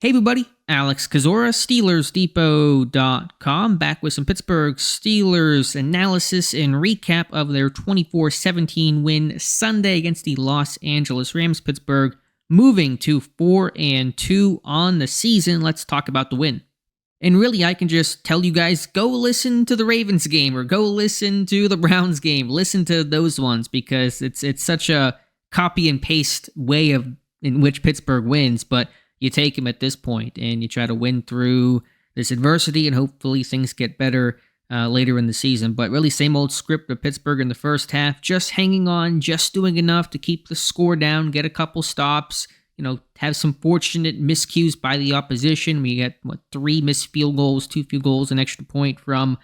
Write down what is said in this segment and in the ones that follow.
Hey everybody, Alex Kazora, SteelersDepot.com, back with some Pittsburgh Steelers analysis and recap of their 24-17 win Sunday against the Los Angeles Rams. Pittsburgh moving to 4-2 on the season. Let's talk about the win. And really, I can just tell you guys, go listen to the Ravens game or go listen to the Browns game. Listen to those ones because it's such a copy and paste way of in which Pittsburgh wins, but you take him at this point and you try to win through this adversity, and hopefully things get better later in the season. But really, same old script of Pittsburgh in the first half, just hanging on, just doing enough to keep the score down, get a couple stops, have some fortunate miscues by the opposition. We got, 3 missed field goals, 2 field goals, an extra point from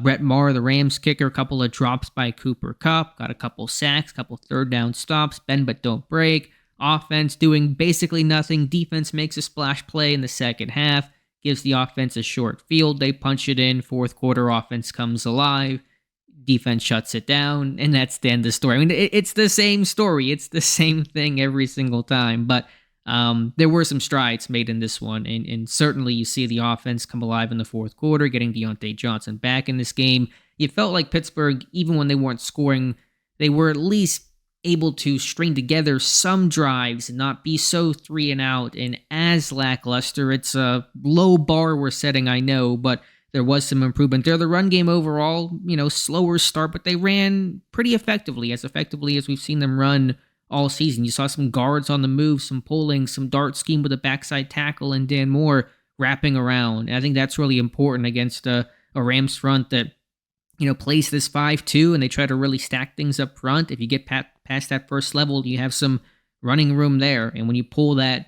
Brett Maher, the Rams kicker, a couple of drops by Cooper Kupp, got a couple sacks, a couple third down stops, bend but don't break. Offense doing basically nothing. Defense makes a splash play in the second half, gives the offense a short field. They punch it in. Fourth quarter, offense comes alive. Defense shuts it down, and that's the end of the story. I mean, it's the same story. It's the same thing every single time. But there were some strides made in this one, and certainly you see the offense come alive in the fourth quarter, getting Diontae Johnson back in this game. You felt like Pittsburgh, even when they weren't scoring, they were at least able to string together some drives and not be so 3 and out and as lackluster. It's a low bar we're setting, I know, but there was some improvement there. The run game overall, slower start, but they ran pretty effectively as we've seen them run all season. You saw some guards on the move, some pulling, some dart scheme with a backside tackle, and Dan Moore wrapping around. And I think that's really important against a Rams front that plays this 5-2, and they try to really stack things up front. If you get past that first level, you have some running room there. And when you pull that,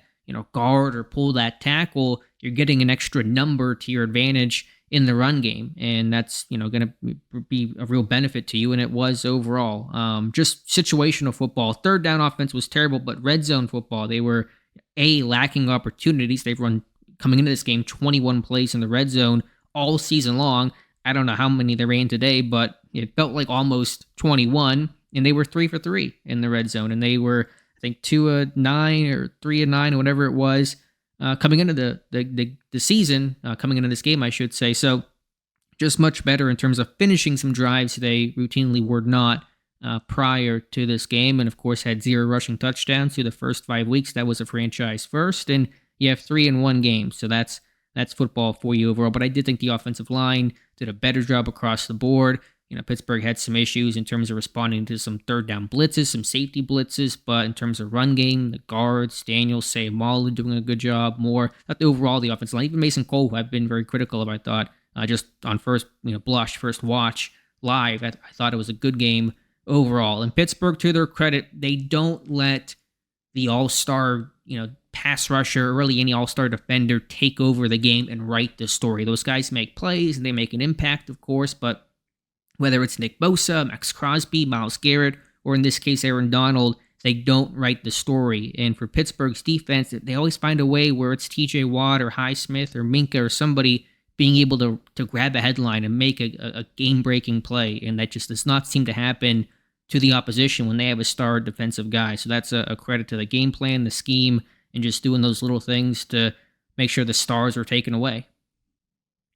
guard or pull that tackle, you're getting an extra number to your advantage in the run game. And that's, going to be a real benefit to you. And it was overall. Just situational football. Third down offense was terrible, but red zone football, they were lacking opportunities. They've run, coming into this game, 21 plays in the red zone all season long. I don't know how many they ran today, but it felt like almost 21, and they were 3 for 3 in the red zone, and they were, I think, 2-9 or 3-9, whatever it was, coming into the season, coming into this game, I should say. So just much better in terms of finishing some drives they routinely were not prior to this game, and of course had 0 rushing touchdowns through the first 5 weeks. That was a franchise first, and you have 3 in 1 game, so that's football for you overall. But I did think the offensive line did a better job across the board. Pittsburgh had some issues in terms of responding to some third down blitzes, some safety blitzes, but in terms of run game, the guards, Daniels, Sayamalu doing a good job. More, not overall the offensive line. Even Mason Cole, who I've been very critical of, I thought, just on first first watch live, I thought it was a good game overall. And Pittsburgh, to their credit, they don't let the all-star, pass rusher, or really any all-star defender take over the game and write the story. Those guys make plays and they make an impact, of course, but whether it's Nick Bosa, Max Crosby, Myles Garrett, or in this case Aaron Donald, they don't write the story. And for Pittsburgh's defense, they always find a way where it's TJ Watt or Highsmith or Minka or somebody being able to grab a headline and make a game-breaking play, and that just does not seem to happen to the opposition when they have a star defensive guy. So that's a credit to the game plan, the scheme, and just doing those little things to make sure the stars are taken away.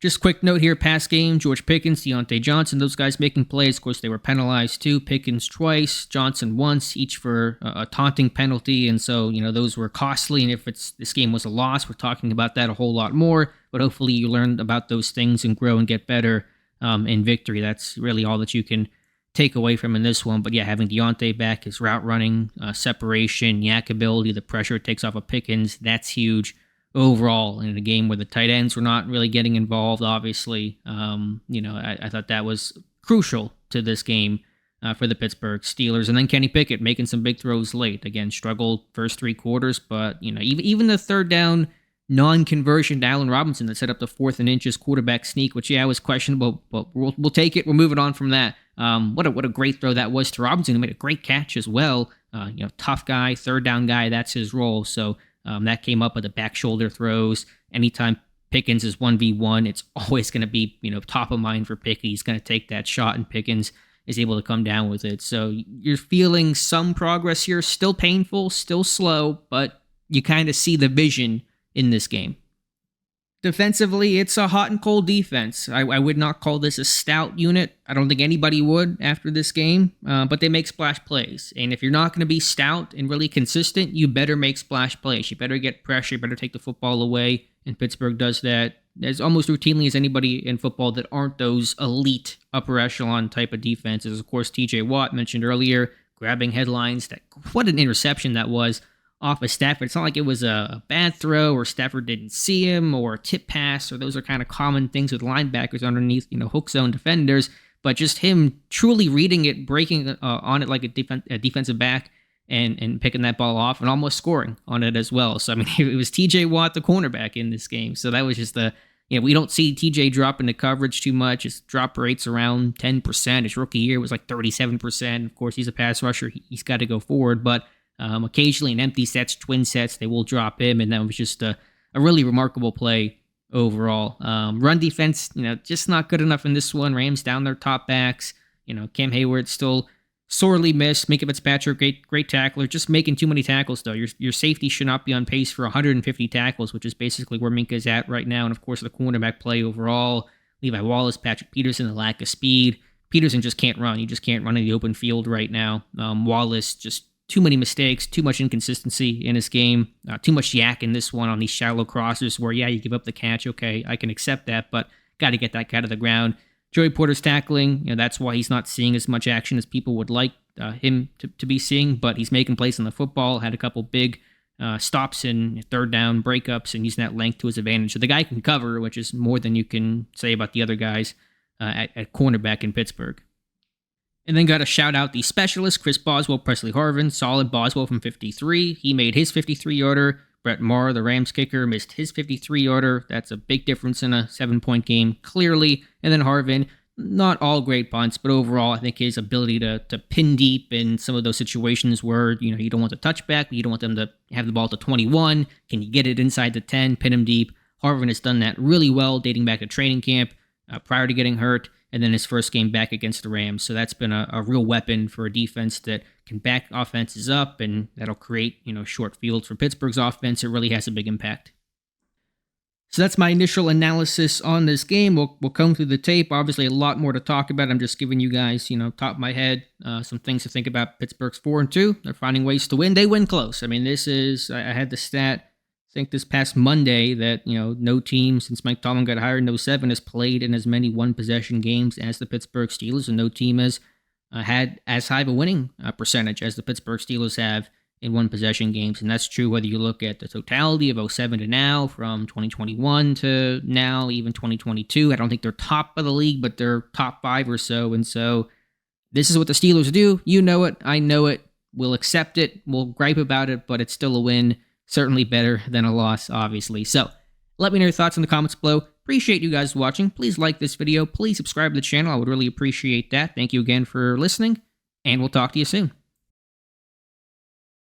Just quick note here, pass game, George Pickens, Diontae Johnson, those guys making plays. Of course, they were penalized too. Pickens twice, Johnson once, each for a taunting penalty. And so, those were costly. And if this game was a loss, we're talking about that a whole lot more. But hopefully you learn about those things and grow and get better in victory. That's really all that you can take away from in this one. But yeah, having Diontae back, his route running, separation, yak ability, the pressure it takes off of Pickens, that's huge overall in a game where the tight ends were not really getting involved, obviously. I thought that was crucial to this game for the Pittsburgh Steelers. And then Kenny Pickett making some big throws late. Again, struggled first 3 quarters, but even the third down non-conversion to Allen Robinson that set up the 4th and inches quarterback sneak, which was questionable, but we'll take it. We're moving on from that. What a great throw that was to Robinson, who made a great catch as well. Tough guy, third down guy, that's his role. So that came up with the back shoulder throws. Anytime Pickens is 1v1, it's always going to be, top of mind for Pickett. He's going to take that shot, and Pickens is able to come down with it. So you're feeling some progress here. Still painful, still slow, but you kind of see the vision in this game. Defensively, it's a hot and cold defense. I would not call this a stout unit. I don't think anybody would after this game, but they make splash plays. And if you're not going to be stout and really consistent, you better make splash plays. You better get pressure. You better take the football away. And Pittsburgh does that as almost routinely as anybody in football that aren't those elite upper echelon type of defenses. Of course, TJ Watt mentioned earlier, grabbing headlines. What an interception that was off of Stafford. It's not like it was a bad throw or Stafford didn't see him or a tip pass, or those are kind of common things with linebackers underneath, hook zone defenders, but just him truly reading it, breaking on it like a defensive back and picking that ball off and almost scoring on it as well. So, I mean, it was TJ Watt, the cornerback in this game. So that was just we don't see TJ drop into coverage too much. His drop rate's around 10%. His rookie year was like 37%. Of course, he's a pass rusher. He's got to go forward, but occasionally in empty sets, twin sets, they will drop him, and that was just a really remarkable play overall. Run defense, just not good enough in this one. Rams down their top backs. Cam Hayward still sorely missed. Minka Fitzpatrick, great tackler, just making too many tackles though. Your safety should not be on pace for 150 tackles, which is basically where Minka's at right now. And of course, the cornerback play overall, Levi Wallace, Patrick Peterson, the lack of speed. Peterson just can't run. You just can't run in the open field right now. Wallace, just too many mistakes, too much inconsistency in his game, too much yak in this one on these shallow crosses where, yeah, you give up the catch. Okay, I can accept that, but got to get that guy to the ground. Joey Porter's tackling, that's why he's not seeing as much action as people would like him to be seeing, but he's making plays on the football, had a couple big stops in third down breakups and using that length to his advantage. So the guy can cover, which is more than you can say about the other guys at cornerback in Pittsburgh. And then got to shout out the specialist, Chris Boswell, Presley Harvin. Solid Boswell from 53. He made his 53-yarder. Brett Maher, the Rams kicker, missed his 53-yarder. That's a big difference in a 7-point game, clearly. And then Harvin, not all great punts, but overall, I think his ability to pin deep in some of those situations where, you don't want the touchback, but you don't want them to have the ball to 21. Can you get it inside the 10, pin him deep? Harvin has done that really well, dating back to training camp prior to getting hurt, and then his first game back against the Rams. So that's been a real weapon for a defense that can back offenses up, and that'll create, short fields for Pittsburgh's offense. It really has a big impact. So that's my initial analysis on this game. We'll come through the tape. Obviously, a lot more to talk about. I'm just giving you guys, top of my head, some things to think about. Pittsburgh's 4-2. They're finding ways to win. They win close. I mean, I had the stat, I think this past Monday, that, no team since Mike Tomlin got hired in 2007 has played in as many one-possession games as the Pittsburgh Steelers, and no team has had as high of a winning percentage as the Pittsburgh Steelers have in one-possession games. And that's true whether you look at the totality of 2007 to now, from 2021 to now, even 2022. I don't think they're top of the league, but they're top 5 or so. And so this is what the Steelers do. You know it. I know it. We'll accept it. We'll gripe about it, but it's still a win. Certainly better than a loss, obviously. So let me know your thoughts in the comments below. Appreciate you guys watching. Please like this video. Please subscribe to the channel. I would really appreciate that. Thank you again for listening, and we'll talk to you soon.